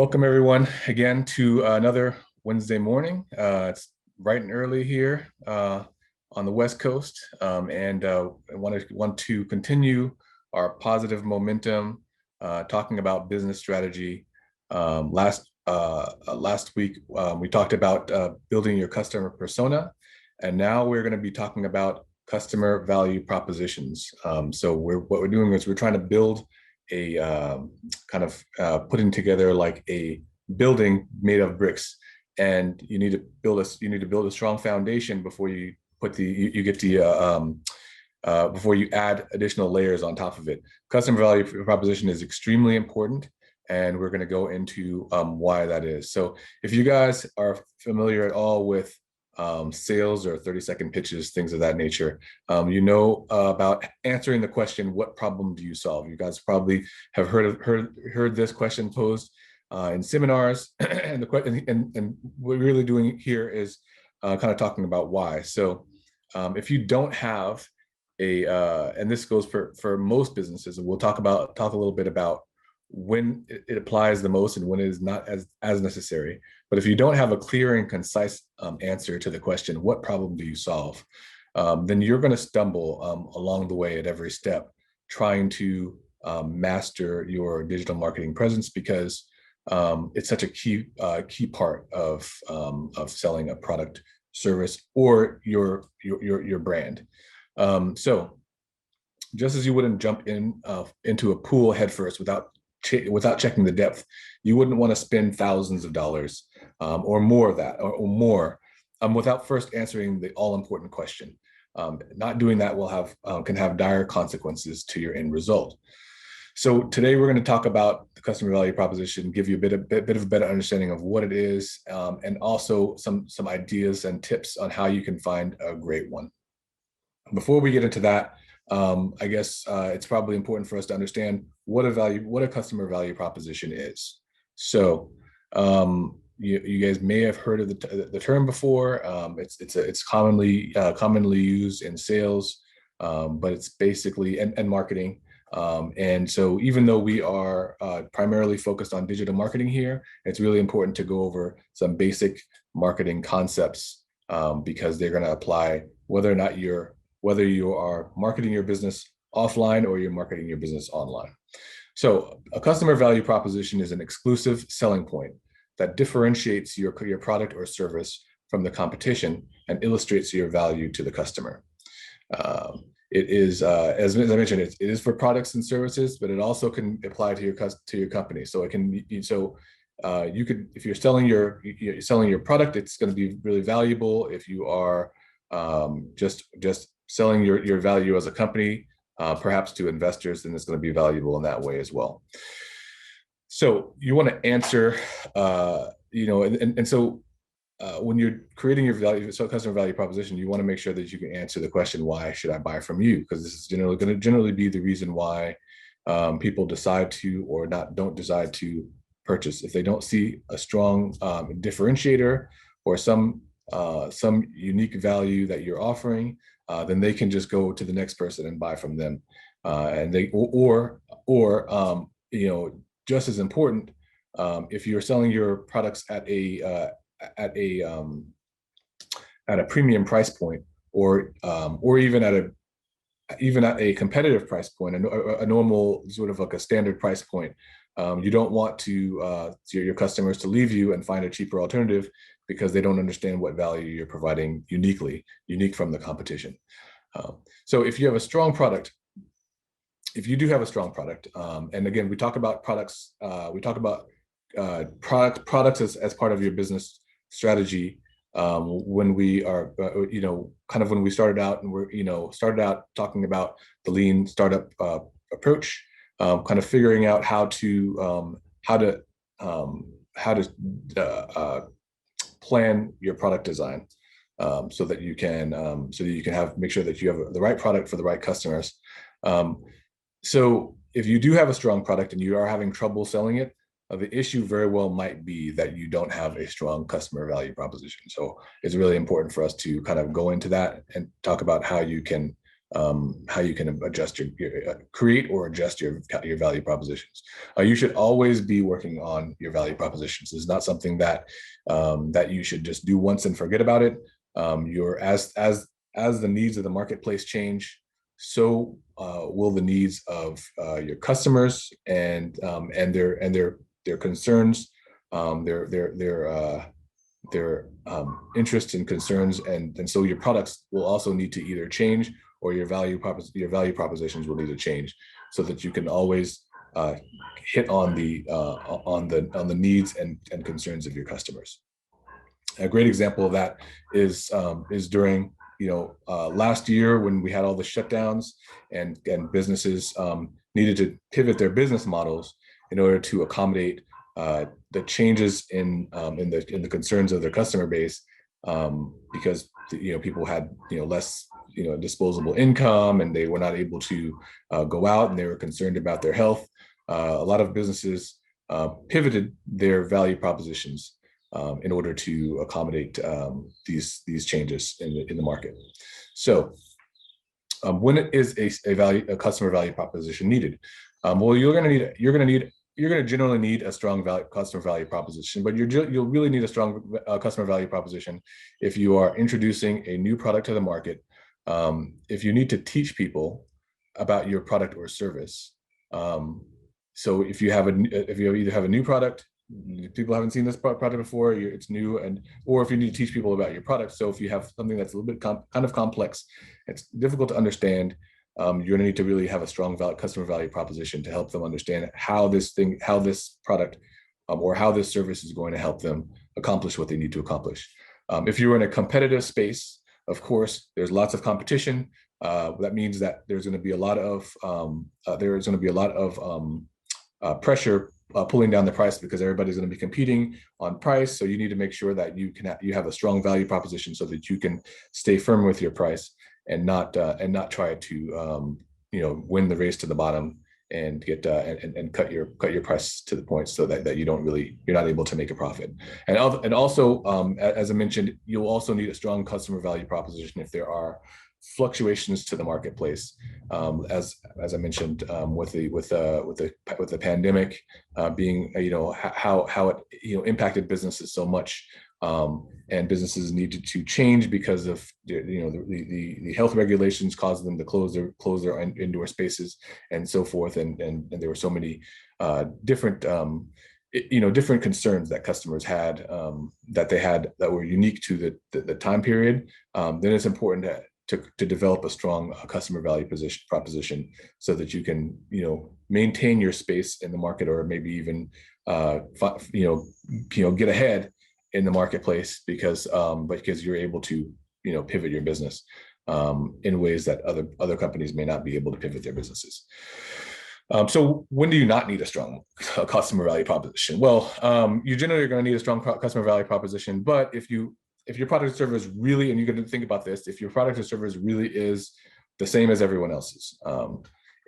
Welcome everyone again to another Wednesday morning. It's bright and early here on the West Coast, and I want to continue our positive momentum, talking about business strategy. Last week we talked about building your customer persona, and now we're going to be talking about customer value propositions. What we're doing is we're trying to build a putting together like a building made of bricks, and you need to build a strong foundation before you put before you add additional layers on top of it. Customer value proposition is extremely important, and we're going to go into why that is. So if you guys are familiar at all with sales or 30-second pitches, things of that nature, you know about answering the question, what problem do you solve? You guys probably have heard this question posed in seminars, and what we're really doing here is kind of talking about why. So if you don't have and this goes for most businesses, and we'll talk a little bit about when it applies the most and when it is not as necessary. But if you don't have a clear and concise answer to the question, what problem do you solve? Then you're going to stumble along the way at every step, trying to master your digital marketing presence, because it's such a key part of selling a product, service, or your brand. So just as you wouldn't jump into a pool headfirst without checking the depth, you wouldn't want to spend thousands of dollars or more of that or more without first answering the all-important question. Not doing that can have dire consequences to your end result. So today we're going to talk about the customer value proposition, give you a bit of a better understanding of what it is, and also some ideas and tips on how you can find a great one. Before we get into that, I guess it's probably important for us to understand what a customer value proposition is. So you guys may have heard of the term before. It's commonly used in sales, but it's basically and marketing. And so even though we are primarily focused on digital marketing here, it's really important to go over some basic marketing concepts, because they're going to apply whether you are marketing your business offline or you're marketing your business online. So a customer value proposition is an exclusive selling point that differentiates your product or service from the competition and illustrates your value to the customer. It is, as I mentioned, it is for products and services, but it also can apply to your company. So it can be, you could, if you're selling your product, it's going to be really valuable. If you are just selling your value as a company, perhaps to investors, then it's going to be valuable in that way as well. So you want to answer, when you're creating your customer value proposition, you want to make sure that you can answer the question, why should I buy from you? Because this is going to generally be the reason why people decide to or don't decide to purchase. If they don't see a strong differentiator or some unique value that you're offering, then they can just go to the next person and buy from them. And they just as important, if you're selling your products at a premium price point, or even at a competitive price point, a normal sort of like a standard price point, you don't want your customers to leave you and find a cheaper alternative because they don't understand what value you're providing unique from the competition. So if you have a strong product, if you do have a strong product, and again, we talk about products, products as part of your business strategy, when we are, when we started out and started out talking about the lean startup approach, kind of figuring out how to plan your product design, so that you can make sure that you have the right product for the right customers. So if you do have a strong product and you are having trouble selling it, the issue very well might be that you don't have a strong customer value proposition. So it's really important for us to kind of go into that and talk about how you can how you can adjust create or adjust your value propositions. You should always be working on your value propositions. It's not something that that you should just do once and forget about it. You're as the needs of the marketplace change, so will the needs of your customers and their concerns, their interests and concerns, and so your products will also need to either change, or your value propositions will need to change, so that you can always hit on the needs and concerns of your customers. A great example of that is during last year, when we had all the shutdowns and businesses needed to pivot their business models in order to accommodate the changes in the concerns of their customer base, because people had less disposable income, and they were not able to go out, and they were concerned about their health. A lot of businesses pivoted their value propositions in order to accommodate these changes in the market. So when is a customer value proposition needed? Well, you're going to generally need a strong customer value proposition, but you'll really need a strong customer value proposition if you are introducing a new product to the market, if you need to teach people about your product or service. So if you either have a new product, people haven't seen this product before, it's new, or if you need to teach people about your product. So if you have something that's a little bit kind of complex, it's difficult to understand, you're going to need to really have a strong customer value proposition to help them understand how this product or how this service is going to help them accomplish what they need to accomplish. If you're in a competitive space, of course, there's lots of competition. That means that there's going to be a lot of pressure pulling down the price, because everybody's going to be competing on price. So you need to make sure that you have a strong value proposition, so that you can stay firm with your price and not try to win the race to the bottom and get and cut your price to the point so that you're not able to make a profit. And also, as I mentioned, you'll also need a strong customer value proposition if there are fluctuations to the marketplace, as I mentioned, with the pandemic being how it impacted businesses so much, and businesses needed to change because of the health regulations caused them to close their indoor spaces and so forth, and there were so many different different concerns that customers had, that were unique to the time period. Then it's important to develop a strong customer value proposition, so that you can maintain your space in the market, or maybe even get ahead in the marketplace, because you're able to pivot your business in ways that other companies may not be able to pivot their businesses. So when do you not need a strong customer value proposition? Well, you generally are going to need a strong customer value proposition, but if your product or service really, and you're going to think about this, if your product or service really is the same as everyone else's,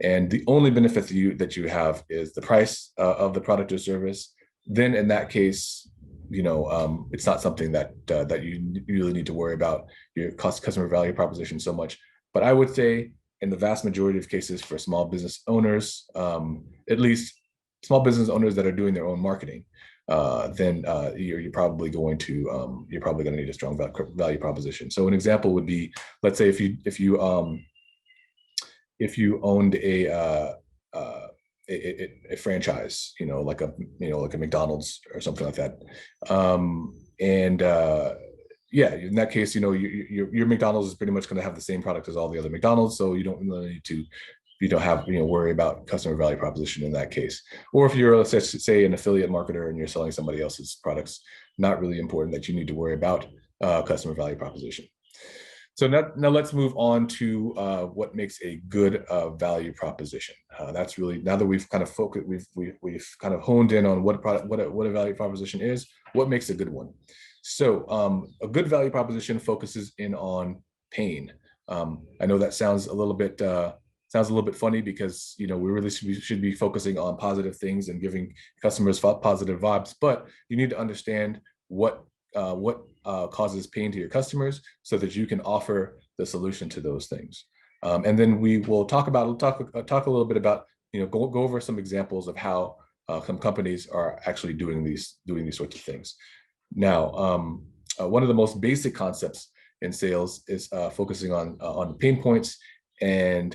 and the only benefit that you have is the price of the product or service, then in that case, it's not something that you really need to worry about your customer value proposition so much. But I would say, in the vast majority of cases, for small business owners, at least small business owners that are doing their own marketing, then you're probably going to need a strong value proposition. So an example would be, let's say if you owned a franchise, like a McDonald's or something like that, in that case, your McDonald's is pretty much going to have the same product as all the other McDonald's, so you don't really need to worry about customer value proposition in that case. Or if you're, let's say, an affiliate marketer and you're selling somebody else's products, not really important that you need to worry about customer value proposition. So now let's move on to what makes a good value proposition. That's really, now that we've kind of focused, we've kind of honed in on what a value proposition is, what makes a good one. So a good value proposition focuses in on pain. I know that sounds a little bit funny, because we really should be focusing on positive things and giving customers positive vibes, but you need to understand what causes pain to your customers, so that you can offer the solution to those things. And then we will talk a little bit about, go over some examples of how some companies are actually doing these sorts of things. Now, one of the most basic concepts in sales is focusing on pain points, and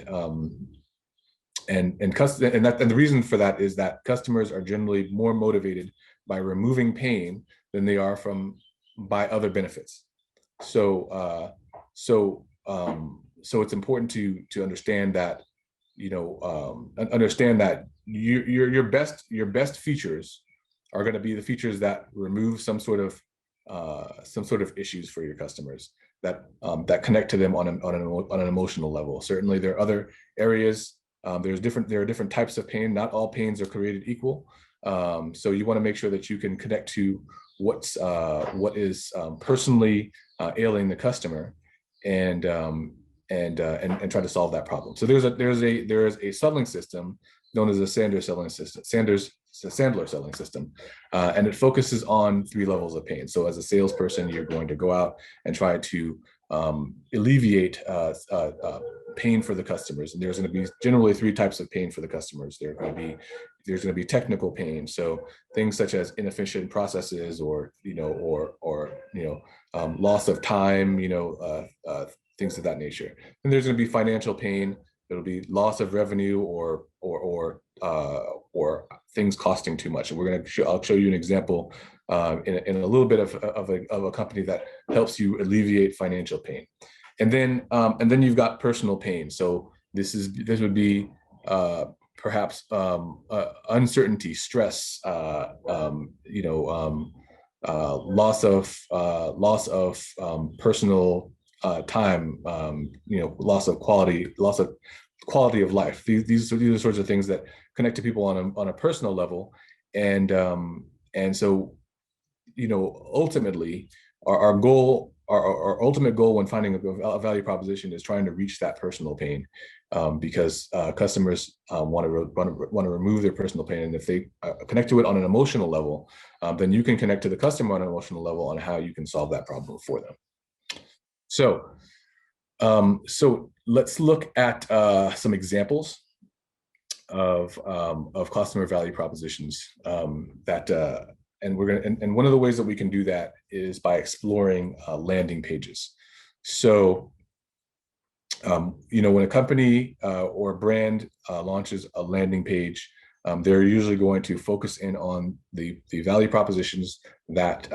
the reason for that is that customers are generally more motivated by removing pain than they are by other benefits. So it's important to understand that, your best features are going to be the features that remove some sort of issues for your customers, that connect to them on an emotional level. Certainly, there are other areas. There are different types of pain. Not all pains are created equal. So you want to make sure that you can connect to what is personally ailing the customer, and try to solve that problem. So there is a selling system known as a Sandler selling system, and it focuses on 3 levels of pain. So as a salesperson, you're going to go out and try to alleviate pain for the customers. And there's going to be generally 3 types of pain for the customers. There's going to be technical pain, so things such as inefficient processes, or loss of time, things of that nature. And there's going to be financial pain. It'll be loss of revenue, or things costing too much. And I'll show you an example in a little bit of a company that helps you alleviate financial pain. And then you've got personal pain. So this would be perhaps uncertainty, stress, loss of personal time, loss of quality of life. These are the sorts of things that connect to people on a personal level, and so ultimately our ultimate goal when finding a value proposition is trying to reach that personal pain, because customers want to remove their personal pain, and if they connect to it on an emotional level, then you can connect to the customer on an emotional level on how you can solve that problem for them. So let's look at some examples of customer value propositions and one of the ways that we can do that is by exploring landing pages. So when a company or a brand launches a landing page, they're usually going to focus in on the value propositions that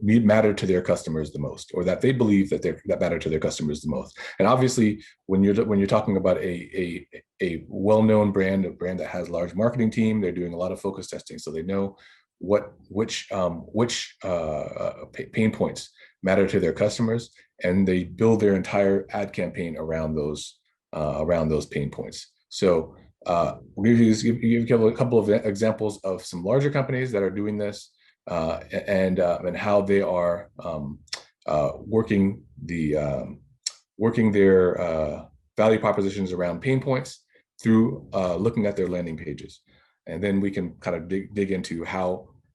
matter to their customers the most, or that they believe that matter to their customers the most. And obviously, when you're talking about a well-known brand, a brand that has a large marketing team, they're doing a lot of focus testing, so they know which pain points matter to their customers, and they build their entire ad campaign around those pain points. So we'll give you a couple of examples of some larger companies that are doing this, and how they are working their value propositions around pain points through looking at their landing pages. And then we can kind of dig into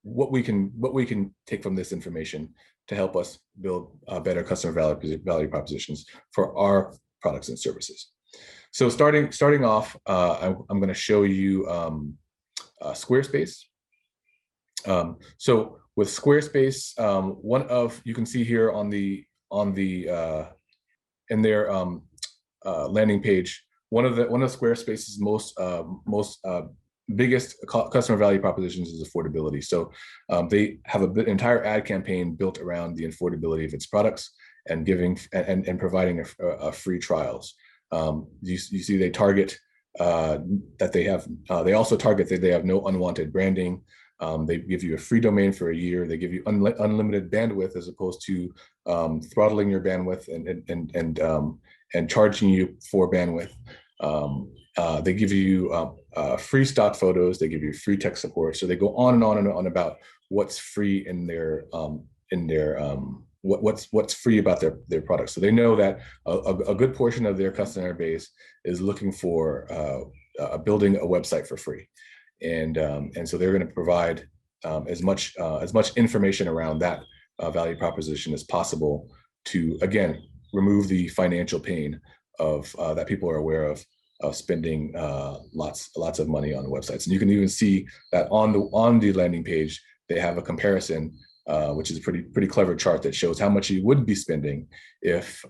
what we can take from this information to help us build better customer value propositions for our products and services. So starting off, I'm going to show you Squarespace. So with Squarespace, you can see here in their landing page, one of Squarespace's most biggest customer value propositions is affordability. So they have an entire ad campaign built around the affordability of its products, and giving and providing a free trials. You see they target that they have. They also target that they have no unwanted branding. They give you a free domain for a year. They give you unlimited bandwidth, as opposed to throttling your bandwidth and charging you for bandwidth. They give you free stock photos. They give you free tech support. So they go on and on and on about what's free what's free about their products. So they know that a good portion of their customer base is looking for building a website for free, and so they're going to provide as much information around that value proposition as possible to, again, remove the financial pain that people are aware of spending lots of money on websites. And you can even see that on the landing page, they have a comparison, which is a pretty clever chart that shows how much you would be spending if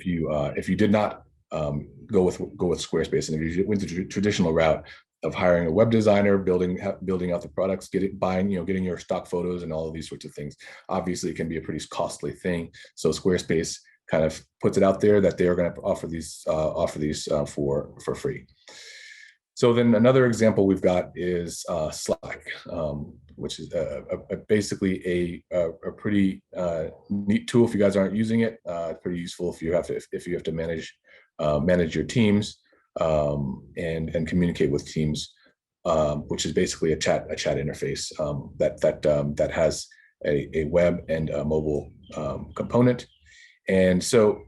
you did not go with Squarespace, and if you went the traditional route of hiring a web designer, building out the products, getting your stock photos and all of these sorts of things. Obviously, it can be a pretty costly thing. So Squarespace kind of puts it out there that they are going to offer these for free. So then another example we've got is Slack, which is basically a pretty neat tool. If you guys aren't using it, it's pretty useful if you have to manage your teams and communicate with teams, which is basically a chat interface that has a web and a mobile component. And so,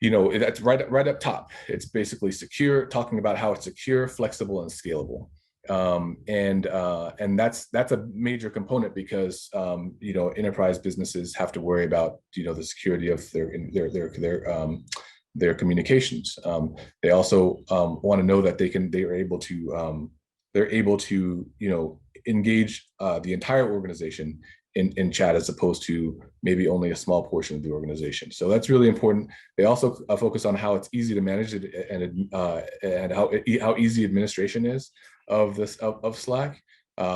that's right up top. It's basically secure, talking about how it's secure, flexible, and scalable. And that's a major component because enterprise businesses have to worry about the security of their communications. They also want to know that they're able to engage the entire organization in chat, as opposed to maybe only a small portion of the organization. So that's really important. They also focus on how it's easy to manage it and how easy administration is of Slack,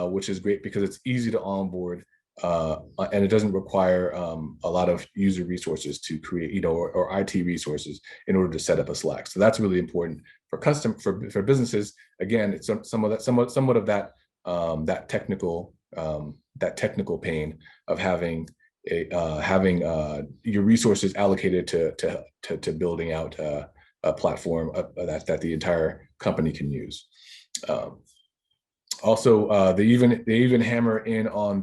which is great because it's easy to onboard and it doesn't require a lot of user resources to create, or IT resources in order to set up a Slack. So that's really important for businesses. Again, it's somewhat of that technical pain of having your resources allocated to building out a platform that the entire company can use. Also, they even hammer in on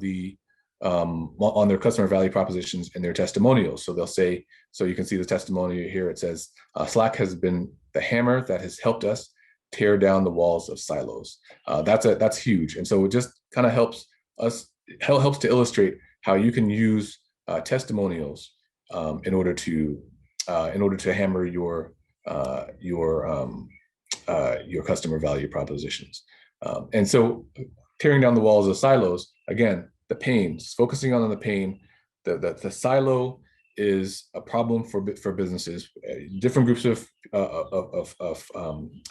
their customer value propositions and their testimonials. So they'll say, so you can see the testimonial here. It says, Slack has been the hammer that has helped us tear down the walls of silos. That's huge. And so it just kind of helps to illustrate how you can use testimonials in order to hammer your customer value propositions. And so tearing down the walls of silos, again, the pain, focusing on the pain. The silo is a problem for businesses. Different groups of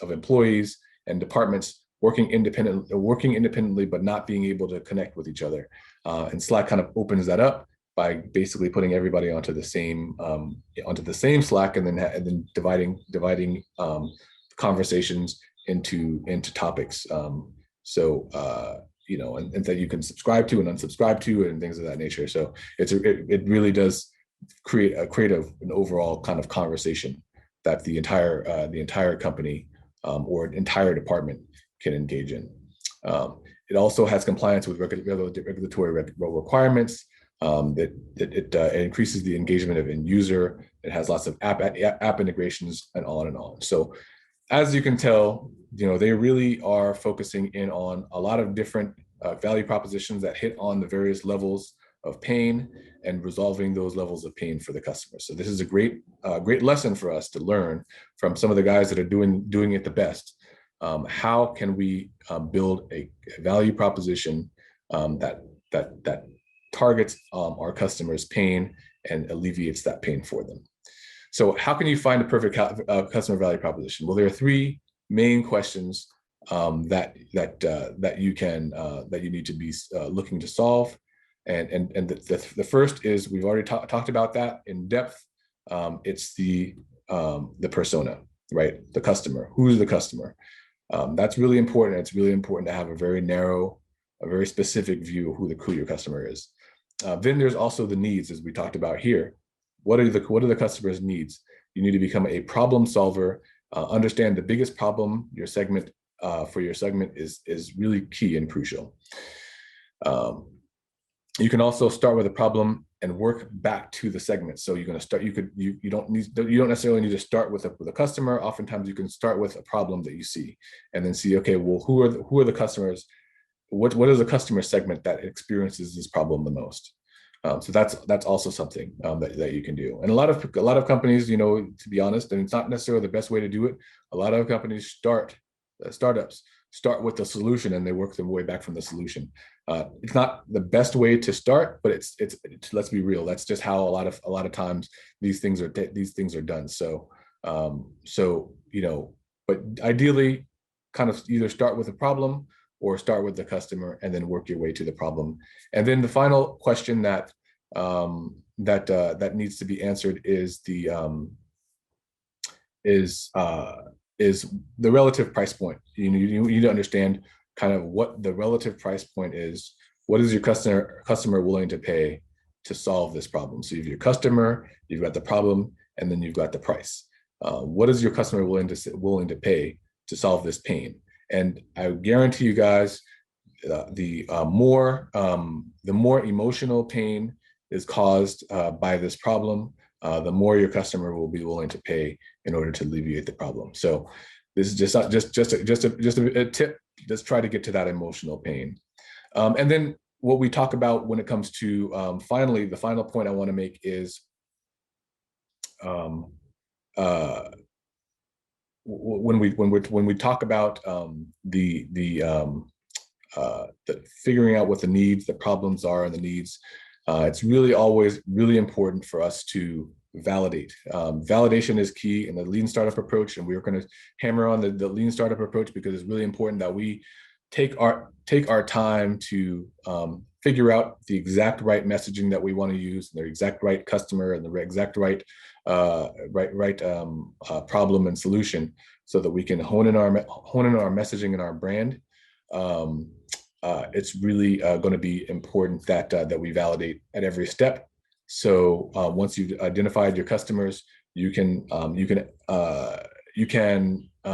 employees and departments working independently, but not being able to connect with each other. And Slack kind of opens that up by basically putting everybody onto the same Slack, and then dividing conversations into topics. And that you can subscribe to and unsubscribe to, and things of that nature. So it really does create an overall kind of conversation that the entire company or entire department can engage in. It also has compliance with regulatory requirements. It increases the engagement of end user. It has lots of app integrations, and on and on. So as you can tell, they really are focusing in on a lot of different value propositions that hit on the various levels of pain and resolving those levels of pain for the customer. So this is a great lesson for us to learn from some of the guys that are doing it the best. How can we build a value proposition that targets our customers' pain and alleviates that pain for them? So how can you find a perfect customer value proposition? Well, there are three main questions that you need to be looking to solve, and the first is, we've already talked about that in depth. It's the persona, right? The customer. Who's the customer? That's really important. It's really important to have a very narrow, a very specific view of who your customer is. Then there's also the needs, as we talked about here. What are the customer's needs? You need to become a problem solver. Understand the biggest problem your segment is really key and crucial. You can also start with a problem and work back to the segment. So you're going to start. You don't necessarily need to start with a customer. Oftentimes, you can start with a problem that you see, and then see, okay, well, who are the customers? What is the customer segment that experiences this problem the most? So that's also something that you can do. And a lot of companies, you know, to be honest, and it's not necessarily the best way to do it. A lot of companies startups start with the solution and they work their way back from the solution. It's not the best way to start, but it's let's be real. That's just how a lot of times these things are done. So so you know, but ideally, kind of either start with a problem or start with the customer and then work your way to the problem. And then the final question that that needs to be answered is is uh, is the relative price point. You need to understand kind of what the relative price point is. What is your customer willing to pay to solve this problem? So you have your customer, you've got the problem, and then you've got the price. What is your customer willing to pay to solve this pain? And I guarantee you guys, the more emotional pain is caused by this problem, the more your customer will be willing to pay in order to alleviate the problem. So this is just a tip. Just try to get to that emotional pain. And then what we talk about when it comes to finally, the final point I want to make is when we talk about the figuring out what the needs, the problems are, and the needs. It's really always really important for us to validate. Validation is key in the lean startup approach, and we're going to hammer on the lean startup approach because it's really important that we take our time to figure out the exact right messaging that we want to use, the exact right customer, and the exact right problem and solution, so that we can hone in our messaging and our brand. It's really going to be important that we validate at every step. So once you've identified your customers, you can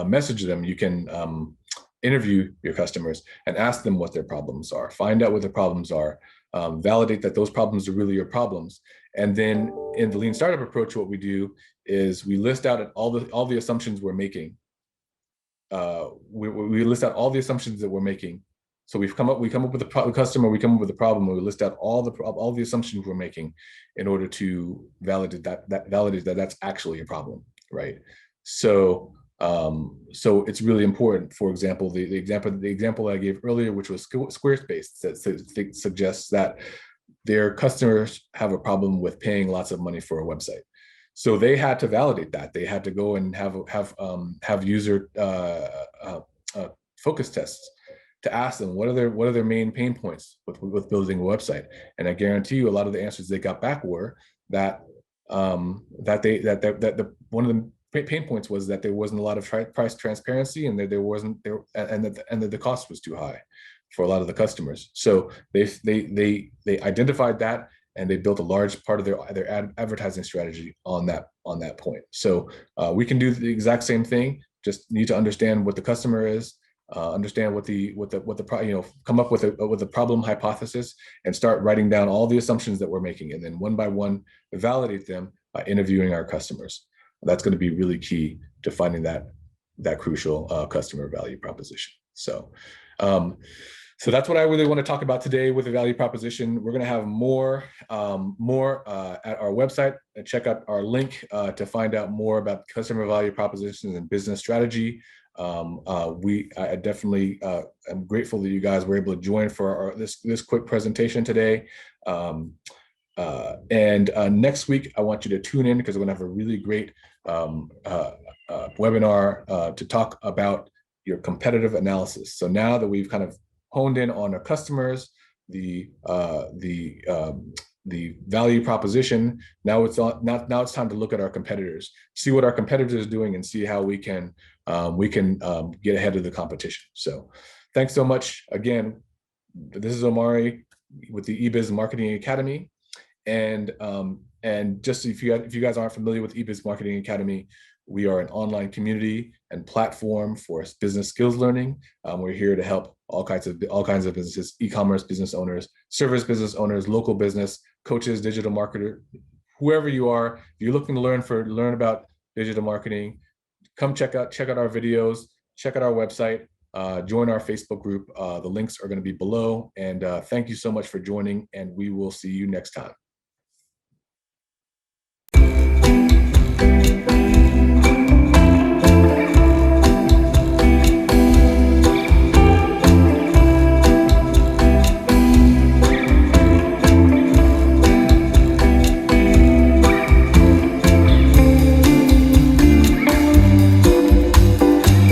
message them. You can interview your customers and ask them what their problems are. Find out what their problems are. Validate that those problems are really your problems. And then in the lean startup approach, what we do is we list out all the assumptions we're making. We list out all the assumptions that we're making. So we come up with the customer, we come up with the problem, and we list out all the assumptions we're making in order to validate that that's actually a problem, right? So so it's really important. For example, the example I gave earlier, which was Squarespace, that suggests that their customers have a problem with paying lots of money for a website. So they had to validate that. They had to go and have user focus tests to ask them what are their main pain points with building a website. And I guarantee you, a lot of the answers they got back were that one of the pain points was that there wasn't a lot of price transparency, and that that the cost was too high for a lot of the customers. So they identified that, and they built a large part of their advertising strategy on that point. So we can do the exact same thing. Just need to understand what the customer is, understand come up with a problem hypothesis, and start writing down all the assumptions that we're making, and then one by one validate them by interviewing our customers. That's going to be really key to finding that crucial customer value proposition. So. So that's what I really want to talk about today with the value proposition. We're going to have more at our website. Check out our link to find out more about customer value propositions and business strategy. I definitely am grateful that you guys were able to join for this quick presentation today. And next week, I want you to tune in because we're going to have a really great webinar to talk about your competitive analysis. So now that we've kind of honed in on our customers, the value proposition, now it's time to look at our competitors, see what our competitors are doing, and see how we can get ahead of the competition. So thanks so much. Again, this is Omari with the eBiz Marketing Academy. And just if you guys aren't familiar with eBiz Marketing Academy, we are an online community and platform for business skills learning. We're here to help all kinds of businesses, e-commerce business owners, service business owners, local business, coaches, digital marketer, whoever you are. If you're looking to learn about digital marketing, come check out our videos, check out our website, join our Facebook group. The links are going to be below. And thank you so much for joining, and we will see you next time.